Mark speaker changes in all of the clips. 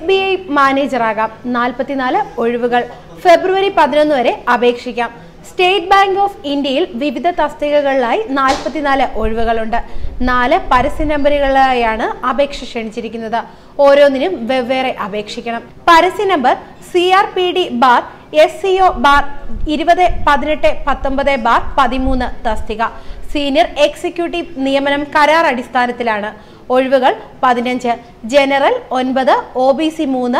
Speaker 1: SBI മാനേജറാകാം. 44 ഒഴിവുകൾ. ഫെബ്രുവരി 11 വരെ അപേക്ഷിക്കാം. സ്റ്റേറ്റ് ബാങ്ക് ഓഫ് ഇന്ത്യയിൽ വിവിധ തസ്തികകളിലായി 44 ഒഴിവുകളുണ്ട്. 4 പരസ്യ നമ്പറുകളിലായാണ് അപേക്ഷ ക്ഷണിച്ചിരിക്കുന്നത്. ഓരോന്നിനും വെവ്വേറെ അപേക്ഷിക്കണം. പരസ്യ നമ്പർ CRPD/SCO/2018/19/13 തസ്തിക. സീനിയർ എക്സിക്യൂട്ടീവ് നിയമനം കരാർ അടിസ്ഥാനത്തിലാണ്. ഒഴിവുകൾ 15. General 9, OBC 3,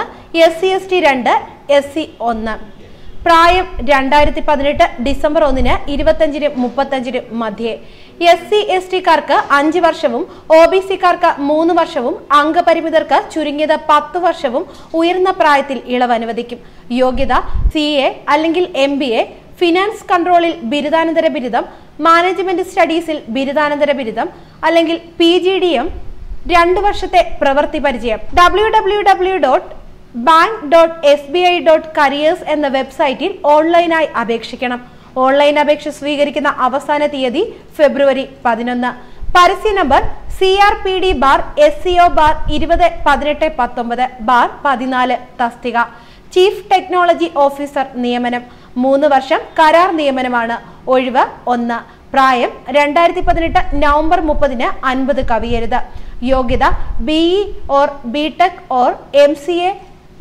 Speaker 1: SC/ST 2, SC 1. പ്രായം 2018 ഡിസംബർ 1 25-35 മധ്യേ. SC/ST-കാർക്ക് 5 വർഷവും OBC-കാർക്ക് 3 വർഷവും അംഗപരിമിതർക്ക് ചുരുങ്ങിയത് 10 വർഷവും ഉയർന്ന പ്രായത്തിൽ ഇളവ് അനുവദിക്കും. യോഗ്യത CA അല്ലെങ്കിൽ MBA, ഫിനാൻസ് കൺട്രോളിൽ ബിരുദാനന്തര ബിരുദം, മാനേജ്മെന്റ് സ്റ്റഡീസിൽ ബിരുദാനന്തര ബിരുദം അല്ലെങ്കിൽ PGDM, 2 വർഷത്തെ പ്രവൃത്തി പരിചയം. www.bank.sbi.careers എന്ന വെബ്സൈറ്റിൽ ഓൺലൈനായി അപേക്ഷിക്കണം. ഓൺലൈൻ അപേക്ഷ സ്വീകരിക്കുന്ന അവസാന തീയതി ഫെബ്രുവരി 11. പരസ്യ നമ്പർ CRPD/SCO/2018/19/14 തസ്തിക. ചീഫ് ടെക്നോളജി ഓഫീസർ നിയമനം. 3 വർഷം കരാർ നിയമനമാണ്. ഒഴിവ് 1. പ്രായം 2018 നവംബർ 30 50 കവിയരുത്. യോഗ്യത BE or BTech or MCA,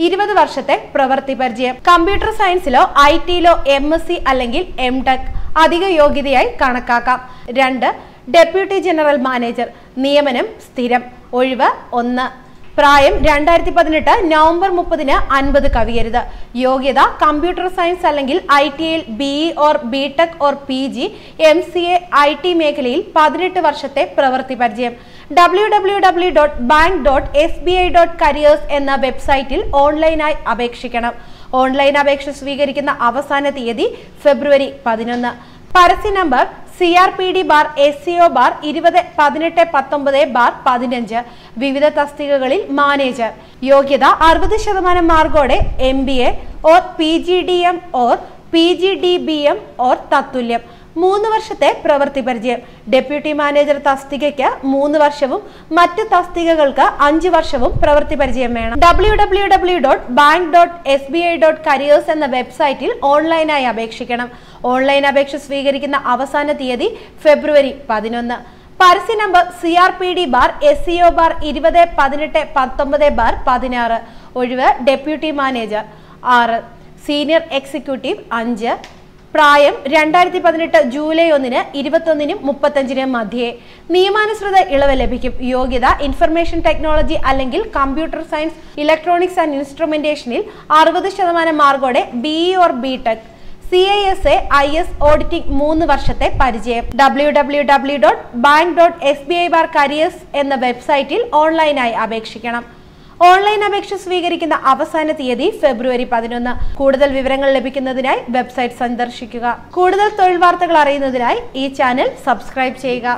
Speaker 1: 20 വർഷത്തെ പ്രവൃത്തി പരിചയം. കമ്പ്യൂട്ടർ സയൻസിലോ IT-ലോ MSc അല്ലെങ്കിൽ MTech അധിക യോഗ്യതയായി കണക്കാക്കാം. 2. ഡെപ്യൂട്ടി ജനറൽ മാനേജർ നിയമനം സ്ഥിരം. ഒഴിവ് 1. പ്രായം 2018 നവംബർ 30 50 കവിയരുത്. യോഗ്യത കമ്പ്യൂട്ടർ സയൻസ് അല്ലെങ്കിൽ ITയിൽ BE or BTech or PG, MCA, IT മേഖലയിൽ 18 വർഷത്തെ പ്രവൃത്തി പരിചയം. www.bank.sbi.careers എന്ന വെബ്സൈറ്റിൽ ഓൺലൈനായി അപേക്ഷിക്കണം. ഓൺലൈൻ അപേക്ഷ സ്വീകരിക്കുന്ന അവസാന തീയതി ഫെബ്രുവരി 11. പരസ്യ നമ്പർ CRPD/SCO/2018/19/15. വിവിധ തസ്തികകളിൽ മാനേജർ. യോഗ്യത 60% മാർക്കോടെ MBA or PGDM or PGDBM or തത്തുല്യം. 3 വർഷത്തെ പ്രവൃത്തി പരിചയം. ഡെപ്യൂട്ടി മാനേജർ തസ്തികയ്ക്ക് 3 വർഷവും മറ്റ് തസ്തികകൾക്ക് 5 വർഷവും പ്രവൃത്തി പരിചയം വേണം. www.bank.sbi.careers എന്ന വെബ്സൈറ്റിൽ ഓൺലൈനായി അപേക്ഷിക്കണം. ഓൺലൈൻ അപേക്ഷ സ്വീകരിക്കുന്ന അവസാന തീയതി ഫെബ്രുവരി 11. പരസ്യ നമ്പർ CRPD/SCO/2018/19/16. ഒഴിവ് ഡെപ്യൂട്ടി മാനേജർ 6. Senior executive 5. പ്രായം 2018 ജൂലൈ 1 21-35 മധ്യേ. നിയമാനുസൃത ഇളവ് ലഭിക്കും. യോഗ്യത ഇൻഫർമേഷൻ ടെക്നോളജി അല്ലെങ്കിൽ കമ്പ്യൂട്ടർ സയൻസ്, ഇലക്ട്രോണിക്സ് ആൻഡ് ഇൻസ്ട്രുമെന്റേഷനിൽ 60% മാർക്കോടെ BE or BTech. CISA IS auditing 3 വർഷത്തെ പരിചയം. www.bank.sbi.careers എന്ന വെബ്സൈറ്റിൽ ഓൺലൈനായി അപേക്ഷിക്കണം. ഓൺലൈൻ അപേക്ഷ സ്വീകരിക്കുന്ന അവസാന തീയതി ഫെബ്രുവരി 11. കൂടുതൽ വിവരങ്ങൾ ലഭിക്കുന്നതിനായി വെബ്സൈറ്റ് സന്ദർശിക്കുക. കൂടുതൽ തൊഴിൽ വാർത്തകൾ അറിയുന്നതിനായി ഈ ചാനൽ സബ്സ്ക്രൈബ് ചെയ്യുക.